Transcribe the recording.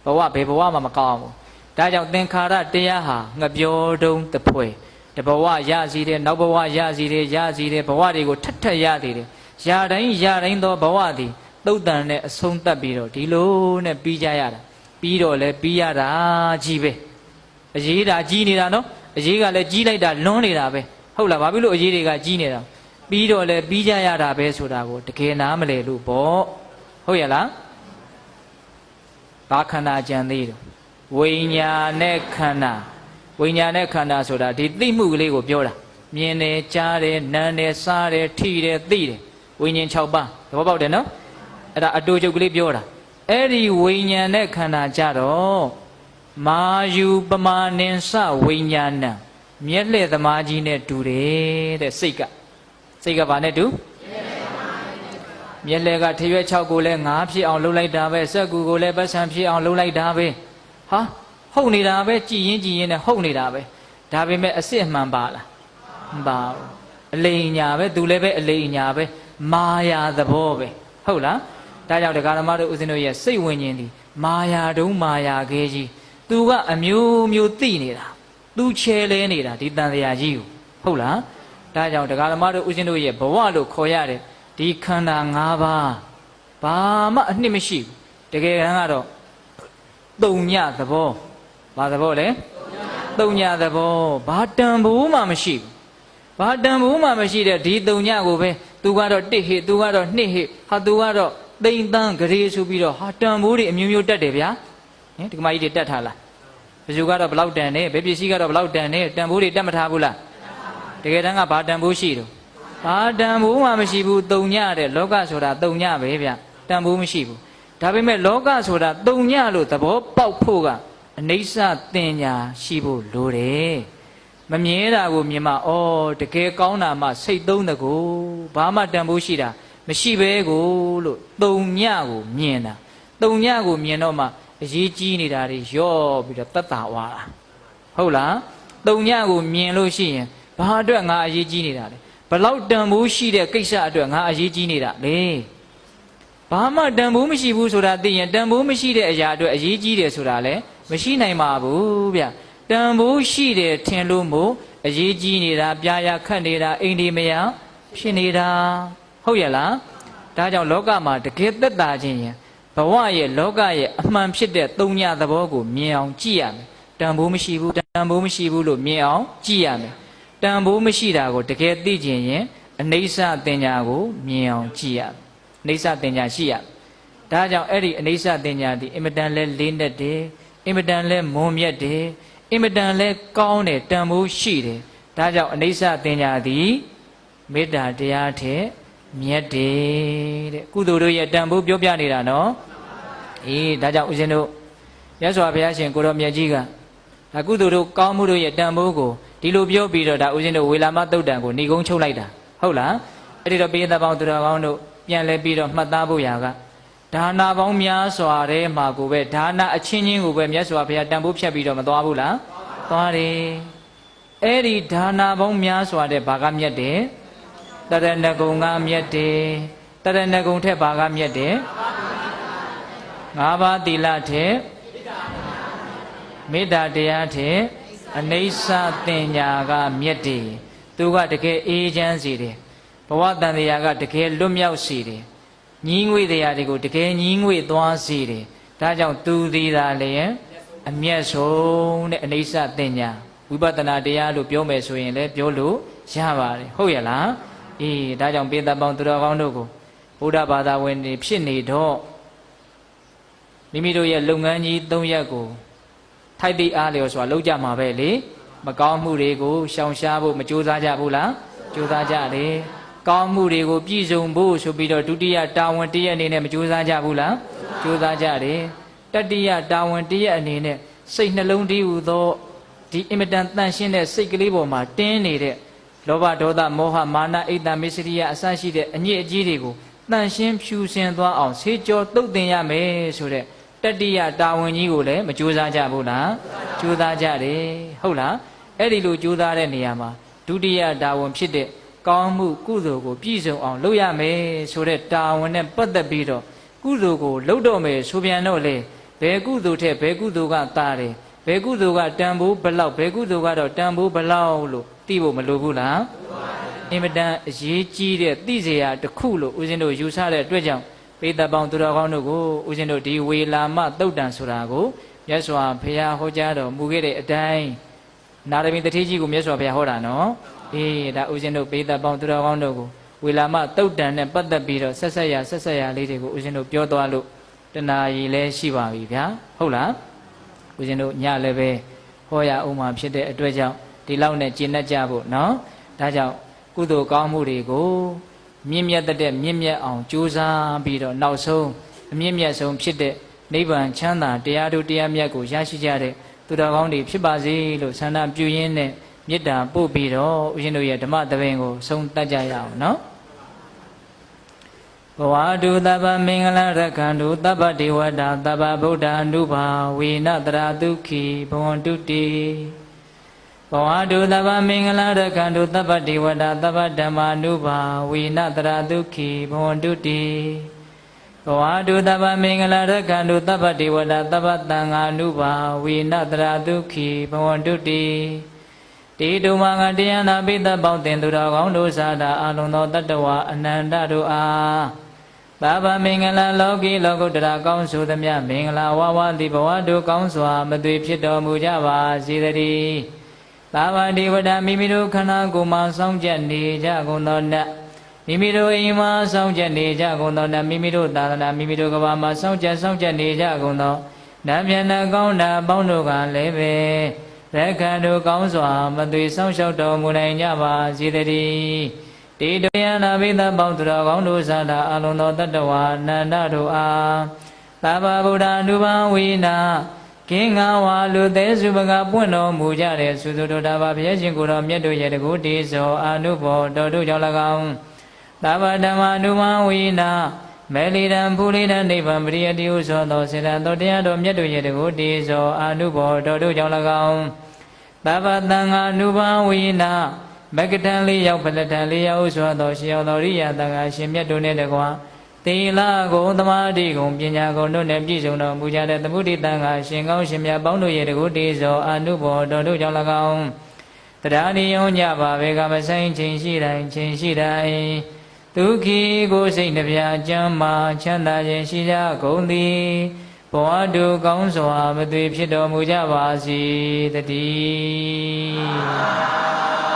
ဘဝဘေဘဝမှာမကောင်းဘူးဒါကြောင့်သင်္ခါရတရားဟာငပြောတုံးတဖွဲတဘဝရစီတယ်နောက်ဘဝရစီတယ်ဘဝတွေကိုထက်ရသေးတယ်ရာတိုင်းသောဘဝသည်သုတ်တန်နဲ့အဆုံးသတ်ပြီးတော့ဒီလိုနဲ့ပြီးကြရတာပြီးတော့လဲပြီးရတာကြီးပဲအရေးတာကြီးနေတာနော်အရေးကလည်းကြီးလိုက်တာလွန်းနေတာပဲဟုတ်လားဘာဖြစ်လို့အရေးတွေကကြီးနေတာပြီးတော့လဲပြီးကြရတာပဲဆိုတာကိုတကယ်နားမလဲလို့ပေါ့ဟုတ်ရလားဘာခန္ဓာကြံသေးတယ်ဝိညာဉ်နဲ့ခန္ဓာဆိုတာဒီသိမှုကလေးကိုပြောတာမြင်တယ်ကြားတယ်နားတယ်စားတယ်ထိတယ်သိတယ်ဝိညာဉ်6ပါးသဘောပေါက်တယ်နော်အဲ့ဒါအတူချုပ်ကလေးပြောတာအဲ့ဒီဝိညာဉ်နဲ့ခန္ဓာကြတော့မာယူပမာနင်္စဝိညာဏမျက်လှည့်သမားကြီးနဲ့တူတယ်တဲ့စိတ်ကဘာနဲ့တူမျက်လှည့်ကထရွက်6ကိုလည်း9ဖြစ်အောင်လုပ်လိုက်တာပဲစက်ကူကိုလည်းပတ်စံဖြစ်အောင်လုပ်လိုက်တာပဲဟာဟုတ်နေတာပဲကြည်ရင်နဲ့ဟုတ်နေတာပဲဒါပေမဲ့အစစ်အမှန်ပါလားမပါဘူးအလိမ်ညာပဲသူလည်းပဲအလိမ်ညာပဲမာယာသဘောပဲဟုတ်လားဒါကြောင့်တရားဓမ္မတို့ဦးဇင်းတို့ရဲ့စိတ်ဝิญဉ်ဒီမာယာတုံးမာယာခဲကြီးသူကအမျိုးသိနေတာသူချဲလဲနေတာဒီတန်တရားကြီးကိုဟုတ်လားဒါကြောင့်တရားဓမ္မတို့ဦးဇင်းတို့ရဲ့ဘဝလို့ခေါ်ရတဲ့ဒီခန္ဓာ၅ပါးဘာမှအနှစ်မရှိဘူးတကယ်ကတော့တုံညသဘောဘာသဘောလဲတုံညသဘောဘာတန်ဖိုးမှမရှိဘူးဘာတန်ဖိုးမှမရှိတဲ့ဒီတုံညကိုပဲသူကတော့1ဟိသူကတော့2ဟိဟာသူကတော့သိမ့်တန်းဂရေဆိုပြီးတော့ဟာတန်ဖိုးတွေအမျိုးတက်တယ်ဗျာဟင်ဒီကမကြီးတွေတက်ထားလားဘယ်သူကတော့ဘလောက်တန်နေဘယ်ပစ္စည်းကတော့ဘလောက်တန်နေတန်ဖိုးတွေတက်မထားဘူးလားတကယ်တမ်းကဘာတန်ဖိုးရှိတော့ဘာတန်ဖိုးမှမရှိဘူးတုံညတဲ့လောကဆိုတာတုံညပဲဗျတန်ဖိုးမရှိဘူးဒါပေမဲ့လောကဆိုတာတုံညလို့သဘောပေါက်ဖို့ကအနိစ္စတင်ညာရှိဖို့လိုတယ်မမြဲတာကိုမြင်မှဩတကယ်ကောင်းတာမှစိတ်သုံးတကူဘာမှတန်ဖိုးရှိတာမရှိပဲကိုလို့တုံညကိုမြင်တာတုံညကိုမြင်တော့မှအရေးကြီးနေတာတွေရော့ပြီးတော့တတ်တာဝါတာဟုတ်လားတုံညကိုမြင်လို့ရှိရင်ဘာအတွက်ငါအရေးကြီးနေတာလဲဘလောက်တန်ဖိုးရှိတဲ့ကိစ္စအတွက်ငါအရေးကြီးနေတာလေဘာမှတန်ဖိုးမရှိဘူးဆိုတာသိရင်တန်ဖိုးမရှိတဲ့အရာအတွက်အရေးကြီးတယ်ဆိုတာလည်းမရှိနိုင်ပါဘူးဗျတန်ဖိုးရှိတယ်ထင်လို့မို့အရေးကြီးနေတာပြာရခတ်နေတာအိမ်ဒီမယဖြစ်နေတာဟုတ်ရလားဒါကြောင့်လောကမှာတကယ်သက်သာခြင်းရင်ဘဝရဲ့လောကရဲ့အမှန်ဖြစ်တဲ့သုံးညသဘောကိုမြင်အောင်ကြည့်ရမယ်တန်ဖိုးမရှိဘူးလို့မြင်အောင်ကြည့်ရမယ်တန်ဖိုးမရှိတာကိုတကယ်သိခြင်းရင်အနိစ္စတင်ညာကိုမြင်အောင်ကြည့်ရမယ်အနိစ္စတင်ညာရှိရဒါကြောင့်အဲ့ဒီအနိစ္စတင်ညာဒီအင်မတန်လဲလေးနက်တယ်အင်မတန်လဲမွန်မြတ်တယ်အင်မတန်လဲကောင်းတယ်တန်ဖိုးရှိတယ်ဒါကြောင့်အနိစ္စတင်ညာသည်မေတ္တာတရားထက်မြတ်တယ်တဲ့ကုသိုလ်တို့ရဲ့တန်ဖိုးပြောပြနေတာနော်အေးဒါကြောင့်ဦးဇင်းတို့မြတ်စွာဘုရားရှင်ကိုရောမြတ်ကြီးကကုသိုလ်တို့ကောင်းမှုတို့ရဲ့တန်ဖိုးကိုဒီလိုပြောပြီးတော့ဒါဦးဇင်းတို့ဝေလာမသုတ်တံကိုဏိကုံးချုပ်လိုက်တာဟုတ်လားအဲ့ဒီတော့ပိယသပေါင်းသူတော်ကောင်းတို့ပြန်လဲပြီးတော့မှတ်သားဖို့ရာကဒါနာပေါင်းများစွာတဲ့မှာကိုပဲဒါနာအချင်းချင်းကိုပဲမြတ်စွာဘုရားတန်ဖိုးဖြတ်ပြီးတော့မသွားဘူးလားသွားတယ်အဲ့ဒီဒါနာပေါင်းများစွာတဲ့ဘာကမြတ်တယ်တရဏဂုံကမြတ်တယ်တရဏဂုံထက်ဘာကမြတ်တယ်၅ပါးသီလထက်မေတ္တာတရားထက်အနိစ္စတင်ညာကမြတ်တယ်သူကတကယ်အေးချမ်းစေတယ်ဘဝတန်တရားကတကယ်လွတ်မြောက်စေတယ်ညီးငွေတရားတွေကိုတကယ်ညီးငွေသွားစေတယ်ဒါကြောင့်သူသည်သာလည်းအမျက်ဆုံးတဲ့အနိစ္စတင်ညာဝိပဿနာတရားလို့ပြောမယ်ဆိုရင်လည်းပြောလို့ရပါတယ်ဟုတ်ရဲ့လားအေးဒါကြောင့်ပိဿပေါင်းသူတော်ကောင်းတို့ကိုဘုရားဘာသာဝင်တွေဖြစ်နေတော့မိမိတို့ရဲ့လုပ်ငန်းကြီး၃ရပ်ကိုထိုက်တိအားလျော်စွာလုပ်ကြမှာပဲလေမကောင်းမှုတွေကိုရှောင်ရှားဖို့မကြိုးစားကြဘူးလားကြိုးစားကြတယ်ကောင်းမှုတွေကိုပြည့်စုံဖို့ဆိုပြီးတော့ဒုတိယတာဝန်တရက်အနေနဲ့မကြိုးစားကြဘူးလားကြိုးစားကြတယ်တတိယတာဝန်တရက်အနေနဲ့စိတ်နှလုံးတည်းဟူသောဒီအင်မတန်တန်ရှင်းတဲ့စိတ်ကလေးပေါ်မှာတင်းနေတဲ့လောဘဒေါသမောဟမာနအိတ်တမစ္စရိယအစရှိတဲ့အညစ်အကြေးတွေကိုတန်ရှင်းဖြူစင်သွားအောင်ဆေးကြောတုတ်တင်ရမယ်ဆိုတဲ့တတိယတာဝန်ကြီးကိုလည်းမကြိုးစားကြဘူးလားကြိုးစားကြတယ်ဟုတ်လားအဲ့ဒီလိုကြိုးစားတဲ့နေရာမှာဒုတိယတာဝန်ဖြစ်တဲ့ကောင်းမှုကုသိုလ်ကိုပြည့်စုံအောင်လုပ်ရမယ်ဆိုတဲ့တာဝန်နဲ့ပတ်သက်ပြီးတော့ကုသိုလ်ကိုလုပ်တော့မယ်ဆိုပြန်တော့လေဘ ဘယ်ကုသိုလ်ထက်ဘယ်ကုသိုလ်ကတာတယ်ဘယ်ကုသိုလ်ကတန်ဖိုးဘလောက်ဘယ်ကုသိုလ်ကတော့တန်ဖိုးဘလောက်လို့သိဖို့မလိုဘူးလားအင်မတန်အရေးကြီးတဲ့သိစရာတစ်ခုလို့ဦးဇင်းတို့ယူဆတဲ့အတွက်ကြောင့်ပိဿပေါင်းသူတော်ကောင်းတို့ကိုဦးဇင်းတို့ဒီဝေလာမသုတ်တံဆိုတာကိုမြတ်စွာဘုရားဟောကြားတော်မူခဲ့တဲ့အတိုင်းနာရမီတတိကြီးကိုမြတ်စွာဘုရားဟောတာနော်အေးဒါဦးဇင်းတို့ပိဿပေါင်းသူတော်ကောင်းတို့ကိုဝေလာမသုတ်တံနဲ့ပတ်သက်ပြီးတော့ဆက်ဆက်ရလေးတွေကိုဦးဇင်းတို့ပြောသွားလို့တဏှာကြီးလည်းရှိပါပြီဗျာဟုတ်လားဦးဇင်းတို့ညလည်းပဲဟောရအောင်မှဖြစ်တဲ့အတွက်ကြောင့်ဒီလောက်နဲ့ကျင့်တတ်ကြဖို့နော်ဒါကြောင့်ကုသိုလ်ကောင်းမှုတွေကိုမြင့်မြတ်တဲ့မြင့်မြတ်အောင်ကြိုးစားပြီးတော့နောက်ဆုံးအမြင့်မြတ်ဆုံးဖြစ်တဲ့နိဗ္ဗာန်ချမ်းသာတရားတို့တရားမြတ်ကိုရရှိကြတဲ့သူတော်ကောင်းတွေဖြစ်ပါစေလို့ဆန္ဒပြုရင်းနဲ့မေတ္တာပို့ပြီးတော့ဦးဇင်းတို့ရဲ့ဓမ္မသဘင်ကိုဆုံးတတ်ကြရအောင်နော်ဘဝတုသဗ္ဗမင်္ဂလရက္ခန္တုသဗ္ဗဒေဝတာသဗ္ဗဗုဒ္ဓ ानु ဘာဝေနတရာဒုက္ခိဘဝန္တုတိဘဝတုသဗ္ဗမင်္ဂလရက္ခန္တုသဗ္ဗဒေဝတာသဗ္ဗဓမ္မာ ानु ဘာဝေနတရာဒုက္ခိဘဝန္တုတိဘဝတုသဗ္ဗမင်္ဂလရက္ခန္တုသဗ္ဗဒေဝတာသဗ္ဗသံဃာ ानु ဘာဝေနတရာဒုက္ခိဘဝန္တုတိတေတုမငါတရားနာပိသပေါင်းတင်သူတော်ကောင်းတို့သာတာအလုံးသောတတ္တဝအနန္တတို့အားသဗ္ဗမင်္ဂလလောကီလောကုတ္တရာကောင်းဆိုသမျှမင်္ဂလာဝဝတိဘဝတို့ကောင်းစွာမသွေဖြစ်တော်မူကြပါစေတည်းသဗ္ဗဒေဝတာမိမိတို့ခန္ဓာကိုယ်မှာစောင့်ကြနေကြကုန်သောနတ်မိမိတို့အိမ်မှာစောင့်ကြနေကြကုန်သောနတ်မိမိတို့သာသနာမိမိတို့ကဘာမှာစောင့်ကြနေကြကုန်သောနတ်မြတ်နာကောင်းတာပေါင်းတို့ကလည်းပဲရက္ခန္တုကောင်းစွာမသွေဆောင်ရှောက်တော်မူနိုင်ကြပါစေတည်းတေတယနာဘိသပေါင်းသူတော်ကောင်းတို့သာတာအလုံးသောတတ္တဝါနန္ဒတို့အားသဗ္ဗဗုဒ္ဓ ानु ဘာဝေနာကင်းငါဝါလူသေးစုပကပွင့်တော်မူကြတဲ့သုသုတော်တာဘာဘုရားရှင်ကိုယ်တော်မြတ်တို့ရဲ့တကုတေဇောအာနုဘောတော်တို့ကြောင့်၎င်းသဗ္ဗဓမ္မာ ानु ဘာဝေနာမေလီရံဖူလိရန်နိဗ္ဗာန်ပရိယတိဟုသောသောစေတံတော်တရားတော်မြတ်တို့ရဲ့တကုတေဇောအာနုဘောတော်တို့ကြောင့်၎င်းသဗ္ဗသံဃာ ानु ဘာဝေနာမကတံလေးရောက်ဖလတံလေးရောက်ဆိုသောရှင်ရောက်သောရိယတန်ခါရှင်မြတ်တို့နှင့်တကွာသီလကုံသမာဓိကုံပညာကုံတို့နှင့်ပြည့်စုံတော်မူကြတဲ့သမုဒိတန်ခါရှင်ကောင်းရှင်မြတ်ပေါင်းတို့ရဲ့တကုတေဇောအာနုဘောတော်တို့ကြောင့်၎င်းတရားနိယုံညပါဘေကမဆိုင်ချိန်ရှိတိုင်းဒုက္ခိကိုစိတ်နှပြကျမ်းမာချမ်းသာခြင်းရှိကြကုန်သည်ဘဝတုကောင်းစွာမသွေဖြစ်တော်မူကြပါစေတည်း